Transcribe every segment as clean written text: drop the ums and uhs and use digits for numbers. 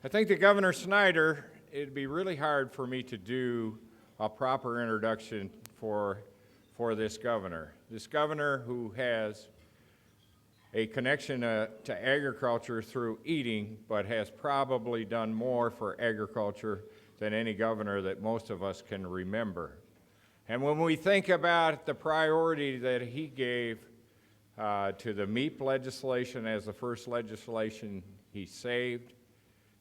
I think that Governor Snyder, it'd be really hard for me to do a proper introduction for this governor. This governor who has a connection to agriculture through eating, but has probably done more for agriculture than any governor that most of us can remember. And when we think about the priority that he gave to the MEEP legislation as the first legislation he signed,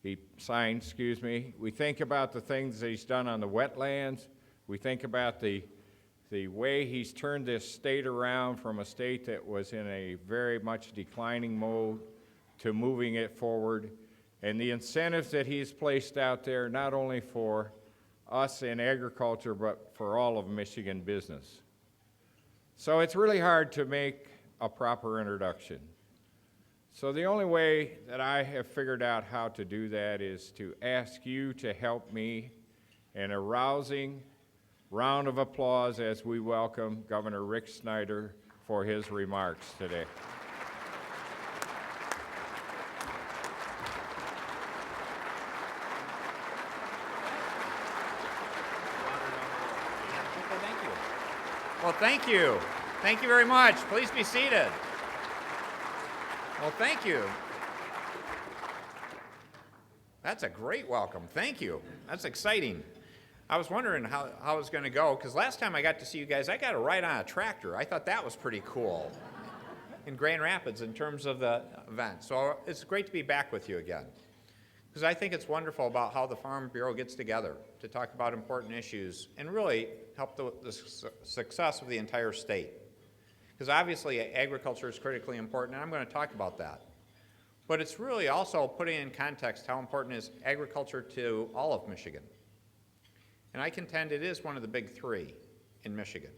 we think about the things that he's done on the wetlands. We think about the way he's turned this state around from a state that was in a very much declining mode to moving it forward, and the incentives that he's placed out there, not only for us in agriculture, but for all of Michigan business. So it's really hard to make a proper introduction. So the only way that I have figured out how to do that is to ask you to help me in a rousing round of applause as we welcome Governor Rick Snyder for his remarks today. Well, thank you. Thank you very much. Please be seated. Well, thank you. That's a great welcome. Thank you. That's exciting. I was wondering how it was going to go, because last time I got to see you guys, I got to ride on a tractor. I thought that was pretty cool in Grand Rapids in terms of the event. So it's great to be back with you again, because I think it's wonderful about how the Farm Bureau gets together to talk about important issues and really help the success of the entire state. Because obviously agriculture is critically important, and I'm going to talk about that. But it's really also putting in context how important is agriculture to all of Michigan. And I contend it is one of the big three in Michigan.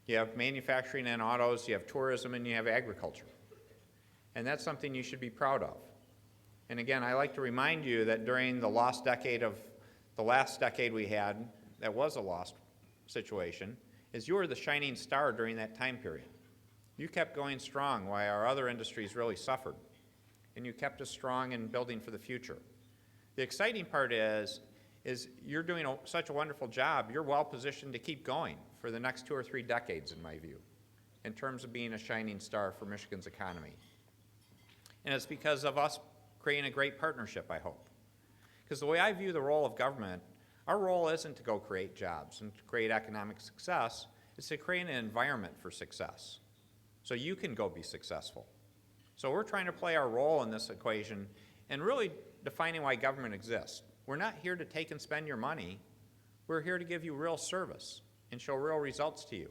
You have manufacturing and autos, you have tourism, and you have agriculture. And that's something you should be proud of. And again, I like to remind you that during the last decade we had, that was a lost situation, is you were the shining star during that time period. You kept going strong while our other industries really suffered. And you kept us strong in building for the future. The exciting part is you're doing such a wonderful job, you're well positioned to keep going for the next 2 or 3 decades, in my view, in terms of being a shining star for Michigan's economy. And it's because of us creating a great partnership, I hope. Because the way I view the role of government, our role isn't to go create jobs and to create economic success, it's to create an environment for success, so you can go be successful. So we're trying to play our role in this equation and really defining why government exists. We're not here to take and spend your money. We're here to give you real service and show real results to you,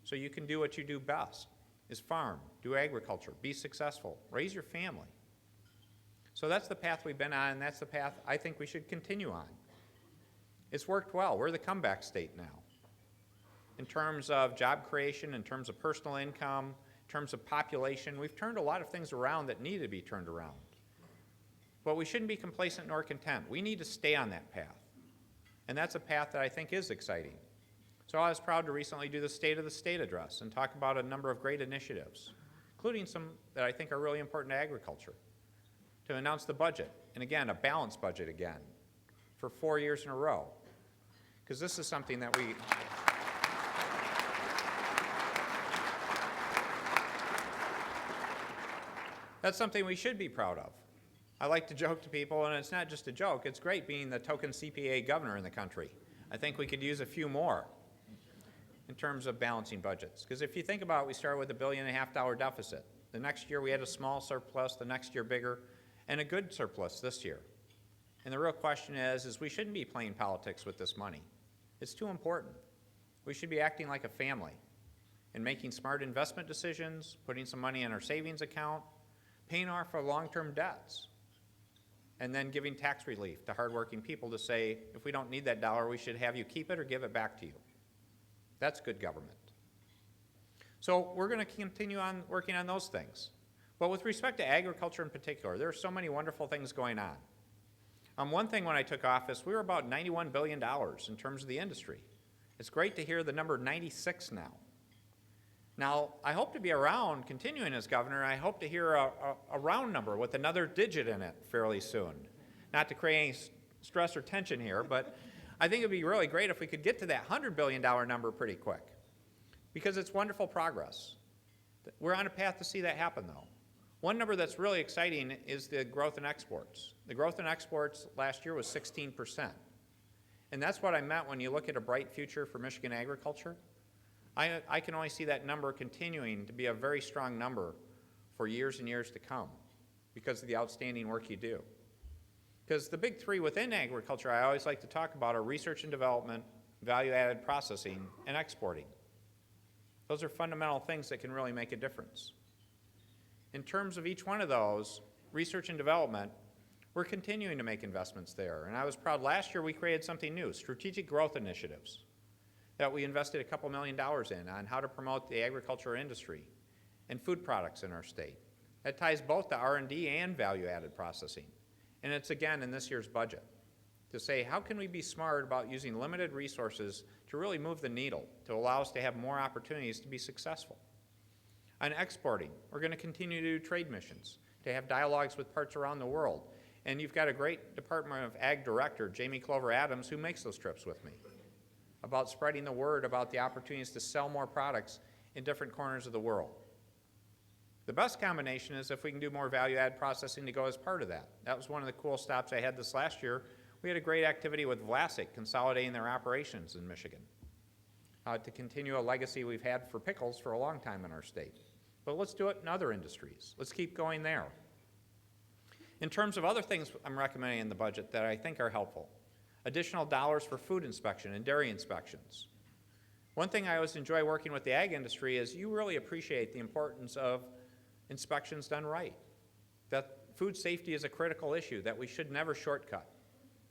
so you can do what you do best, is farm, do agriculture, be successful, raise your family. So that's the path we've been on, and that's the path I think we should continue on. It's worked well. We're the comeback state now. In terms of job creation, in terms of personal income, in terms of population, we've turned a lot of things around that need to be turned around. But we shouldn't be complacent nor content. We need to stay on that path. And that's a path that I think is exciting. So I was proud to recently do the State of the State address and talk about a number of great initiatives, including some that I think are really important to agriculture, to announce the budget, and again, a balanced budget again, for 4 years in a row. Because this is something that that's something we should be proud of. I like to joke to people, and it's not just a joke, it's great being the token CPA governor in the country. I think we could use a few more in terms of balancing budgets. Because if you think about it, we started with $1.5 billion deficit. The next year we had a small surplus, the next year bigger, and a good surplus this year. And the real question is we shouldn't be playing politics with this money. It's too important. We should be acting like a family and making smart investment decisions, putting some money in our savings account, paying off our long-term debts, and then giving tax relief to hardworking people to say, if we don't need that dollar, we should have you keep it or give it back to you. That's good government. So we're going to continue on working on those things. But with respect to agriculture in particular, there are so many wonderful things going on. One thing when I took office, we were about $91 billion in terms of the industry. It's great to hear the number 96 now. Now, I hope to be around, continuing as governor, I hope to hear a round number with another digit in it fairly soon. not to create any stress or tension here, but I think it'd be really great if we could get to that $100 billion number pretty quick, because it's wonderful progress. We're on a path to see that happen, though. One number that's really exciting is the growth in exports. The growth in exports last year was 16%. And that's what I meant when you look at a bright future for Michigan agriculture. I can only see that number continuing to be a very strong number for years and years to come because of the outstanding work you do. Because the big three within agriculture I always like to talk about are research and development, value-added processing, and exporting. Those are fundamental things that can really make a difference. In terms of each one of those, research and development, we're continuing to make investments there. And I was proud last year we created something new, strategic growth initiatives, that we invested a couple $1 million in on how to promote the agriculture industry and food products in our state. That ties both to R&D and value-added processing. And it's again in this year's budget to say, how can we be smart about using limited resources to really move the needle, to allow us to have more opportunities to be successful. On exporting, we're going to continue to do trade missions, to have dialogues with parts around the world. And you've got a great Department of Ag Director, Jamie Clover Adams, who makes those trips with me, about spreading the word about the opportunities to sell more products in different corners of the world. The best combination is if we can do more value-add processing to go as part of that. That was one of the cool stops I had this last year. We had a great activity with Vlasic consolidating their operations in Michigan to continue a legacy we've had for pickles for a long time in our state. But let's do it in other industries. Let's keep going there. In terms of other things I'm recommending in the budget that I think are helpful, additional dollars for food inspection and dairy inspections. One thing I always enjoy working with the ag industry is you really appreciate the importance of inspections done right. That food safety is a critical issue that we should never shortcut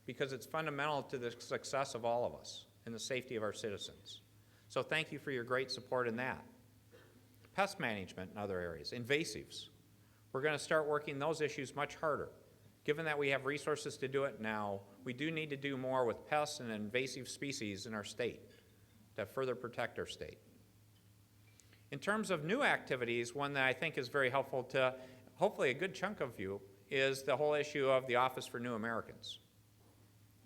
because it's fundamental to the success of all of us and the safety of our citizens. So thank you for your great support in that. Pest management in other areas, invasives. We're going to start working those issues much harder. Given that we have resources to do it now, we do need to do more with pests and invasive species in our state to further protect our state. In terms of new activities, one that I think is very helpful to hopefully a good chunk of you is the whole issue of the Office for New Americans.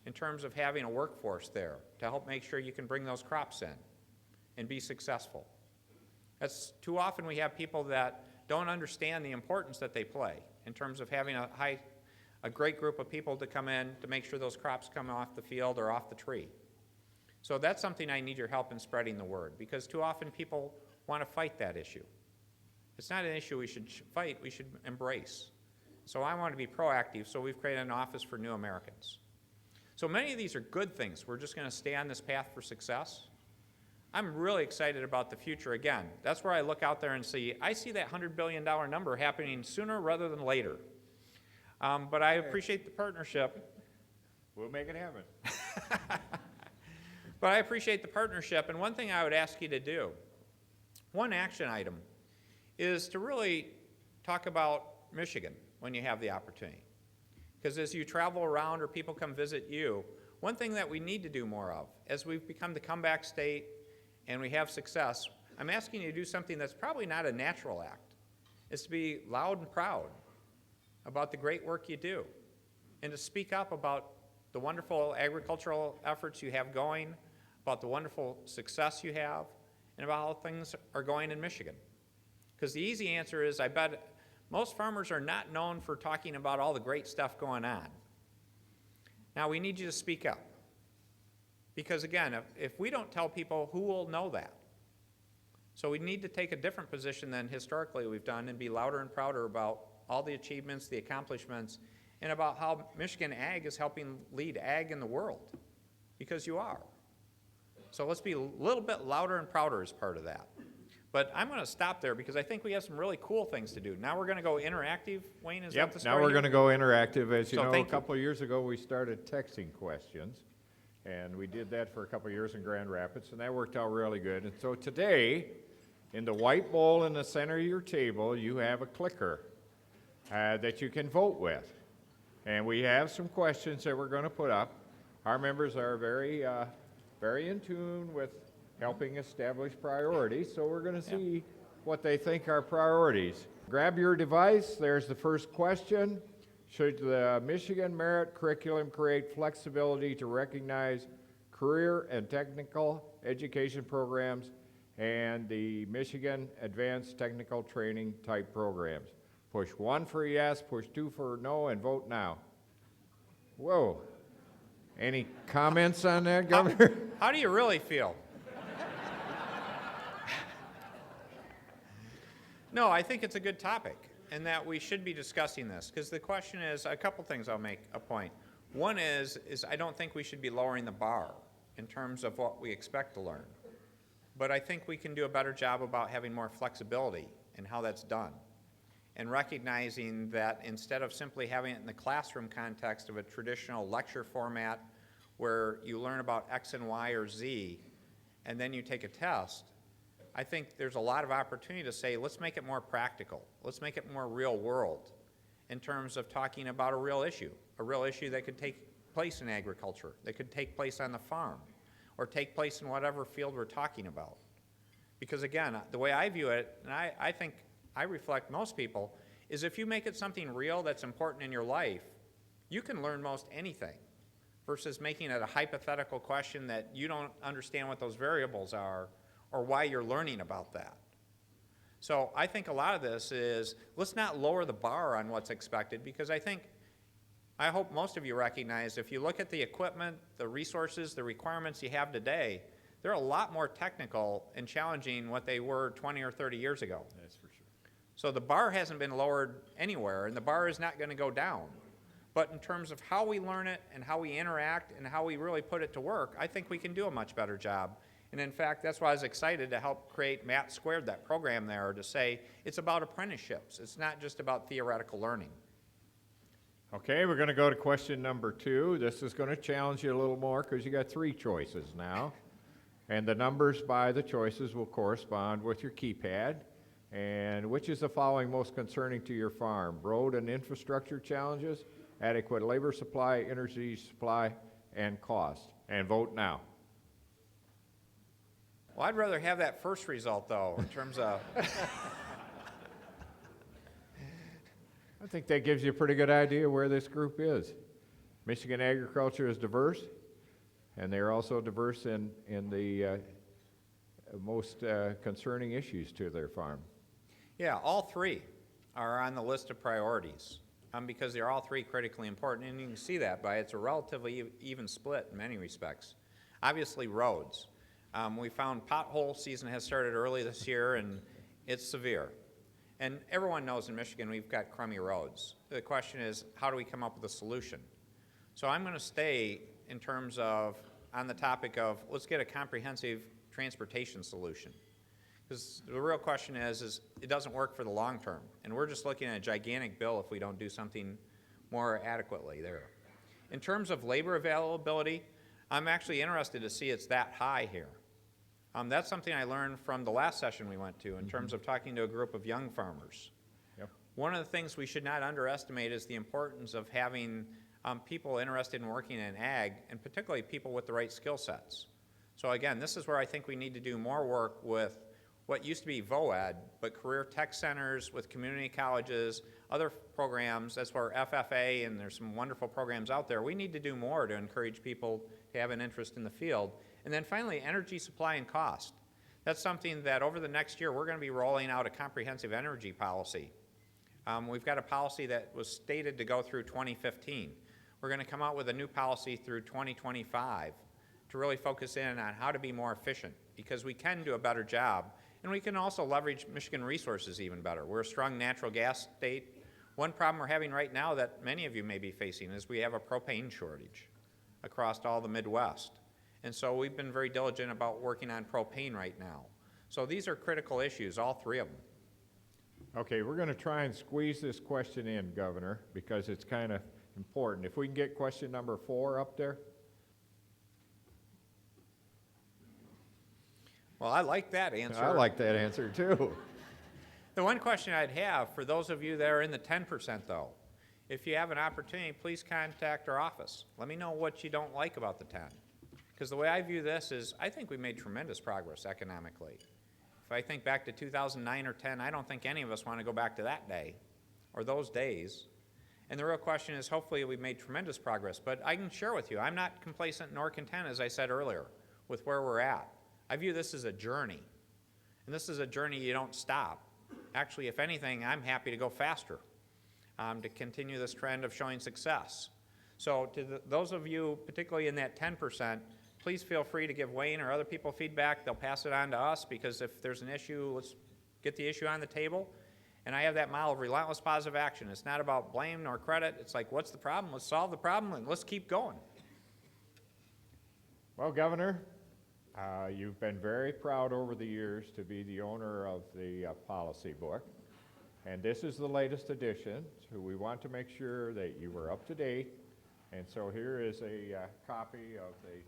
In terms of having a workforce there to help make sure you can bring those crops in and be successful. That's too often we have people that don't understand the importance that they play in terms of having a great group of people to come in to make sure those crops come off the field or off the tree. So that's something I need your help in spreading the word, because too often people want to fight that issue. It's not an issue we should fight, we should embrace. So I want to be proactive, so we've created an Office for New Americans. So many of these are good things. We're just going to stay on this path for success. I'm really excited about the future again. That's where I look out there and see, I see that $100 billion number happening sooner rather than later. But I appreciate the partnership. We'll make it happen. But I appreciate the partnership, and one thing I would ask you to do, one action item, is to really talk about Michigan when you have the opportunity. Because as you travel around or people come visit you, one thing that we need to do more of, as we've become the comeback state and we have success, I'm asking you to do something that's probably not a natural act, is to be loud and proud about the great work you do, and to speak up about the wonderful agricultural efforts you have going, about the wonderful success you have, and about how things are going in Michigan. Because the easy answer is, I bet most farmers are not known for talking about all the great stuff going on. Now, we need you to speak up. Because again, if we don't tell people, who will know that? So we need to take a different position than historically we've done and be louder and prouder about all the achievements, the accomplishments, and about how Michigan Ag is helping lead ag in the world. Because you are. So let's be a little bit louder and prouder as part of that. But I'm going to stop there because I think we have some really cool things to do. Now we're going to go interactive. Wayne, is that the story? Now we're going to go interactive. As you know, a couple you. of years ago we started texting questions, and we did that for a couple of years in Grand Rapids, and that worked out really good. And so today, in the white bowl in the center of your table, you have a clicker that you can vote with. And we have some questions that we're going to put up. Our members are very in tune with helping establish priorities, so we're going to see what they think are priorities. Grab your device. There's the first question. Should the Michigan Merit Curriculum create flexibility to recognize career and technical education programs and the Michigan Advanced Technical Training type programs? Push 1 for yes, push 2 for no, and vote now. Whoa. Any comments on that, Governor? How do you really feel? No, I think it's a good topic and that we should be discussing this, because the question is, a couple things I'll make a point. One is I don't think we should be lowering the bar in terms of what we expect to learn. But I think we can do a better job about having more flexibility in how that's done, and recognizing that instead of simply having it in the classroom context of a traditional lecture format where you learn about X and Y or Z and then you take a test, I think there's a lot of opportunity to say, let's make it more practical. Let's make it more real world in terms of talking about a real issue that could take place in agriculture, that could take place on the farm, or take place in whatever field we're talking about. Because again, the way I view it, and I think I reflect most people, is if you make it something real that's important in your life, you can learn most anything, versus making it a hypothetical question that you don't understand what those variables are or why you're learning about that. So I think a lot of this is, let's not lower the bar on what's expected, because I hope most of you recognize if you look at the equipment, the resources, the requirements you have today, they're a lot more technical and challenging what they were 20 or 30 years ago. That's for sure. So the bar hasn't been lowered anywhere, and the bar is not going to go down. But in terms of how we learn it and how we interact and how we really put it to work, I think we can do a much better job. And in fact, that's why I was excited to help create Math Squared, that program there, to say it's about apprenticeships. It's not just about theoretical learning. Okay, we're going to go to question number 2. This is going to challenge you a little more because you got 3 choices now. And the numbers by the choices will correspond with your keypad. And which is the following most concerning to your farm? Road and infrastructure challenges, adequate labor supply, energy supply, and cost. And vote now. Well, I'd rather have that first result, though, in terms of... I think that gives you a pretty good idea where this group is. Michigan agriculture is diverse, and they're also diverse in the most concerning issues to their farm. Yeah, all 3 are on the list of priorities because they're all 3 critically important, and you can see that by it's a relatively even split in many respects. Obviously, roads. We found pothole season has started early this year, and it's severe. And everyone knows in Michigan we've got crummy roads. The question is, how do we come up with a solution? So I'm going to stay in terms of, on the topic of, let's get a comprehensive transportation solution. Because the real question is it doesn't work for the long term. And we're just looking at a gigantic bill if we don't do something more adequately there. In terms of labor availability, I'm actually interested to see it's that high here. That's something I learned from the last session we went to in terms of talking to a group of young farmers. Yep. One of the things we should not underestimate is the importance of having people interested in working in ag, and particularly people with the right skill sets. So again, this is where I think we need to do more work with what used to be VOED, but career tech centers with community colleges, other programs. That's where FFA, and there's some wonderful programs out there. We need to do more to encourage people to have an interest in the field. And then finally, energy supply and cost. That's something that over the next year we're going to be rolling out a comprehensive energy policy. We've got a policy that was stated to go through 2015. We're going to come out with a new policy through 2025 to really focus in on how to be more efficient, because we can do a better job, and we can also leverage Michigan resources even better. We're a strong natural gas state. One problem we're having right now that many of you may be facing is we have a propane shortage across all the Midwest. And so we've been very diligent about working on propane right now. So these are critical issues, all 3 of them. Okay, we're going to try and squeeze this question in, Governor, because it's kind of important. If we can get question number 4 up there. Well, I like that answer. I like that answer, too. The one question I'd have for those of you that are in the 10%, though, if you have an opportunity, please contact our office. Let me know what you don't like about the 10. Because the way I view this is, I think we made tremendous progress economically. If I think back to 2009 or 10, I don't think any of us want to go back to that day or those days. And the real question is, hopefully we've made tremendous progress. But I can share with you, I'm not complacent nor content, as I said earlier, with where we're at. I view this as a journey. And this is a journey you don't stop. Actually, if anything, I'm happy to go faster, to continue this trend of showing success. So to those of you, particularly in that 10%, please feel free to give Wayne or other people feedback. They'll pass it on to us, because if there's an issue, let's get the issue on the table. And I have that model of relentless positive action. It's not about blame nor credit. It's like, what's the problem? Let's solve the problem, and let's keep going. Well, Governor, you've been very proud over the years to be the owner of the policy book. And this is the latest edition, so we want to make sure that you were up to date. And so here is a copy of the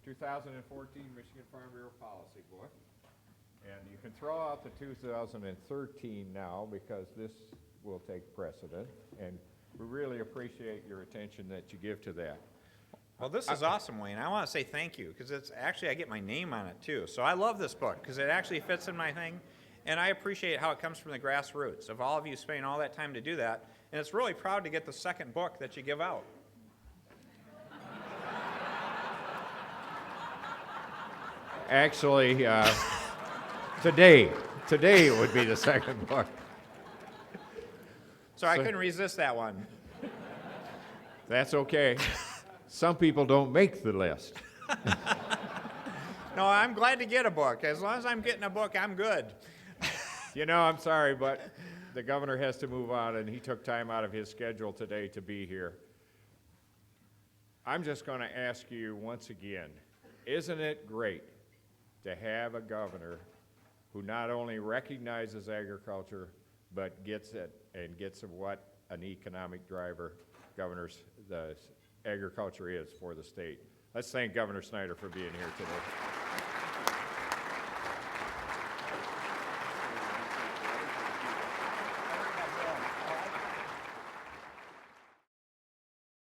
2014 Michigan Farm Bureau Policy Book. And you can throw out the 2013 now, because this will take precedent. And we really appreciate your attention that you give to that. Well, this is awesome, Wayne. I want to say thank you, because it's actually, I get my name on it too. So I love this book, because it actually fits in my thing. And I appreciate how it comes from the grassroots of all of you spending all that time to do that. And it's really proud to get the second book that you give out. Actually, today would be the second book. Sorry, I couldn't resist that one. That's okay. Some people don't make the list. No, I'm glad to get a book. As long as I'm getting a book, I'm good. You know, I'm sorry, but the governor has to move on, and he took time out of his schedule today to be here. I'm just going to ask you once again, isn't it great to have a governor who not only recognizes agriculture, but gets it and gets what an economic driver the agriculture is for the state? Let's thank Governor Snyder for being here today.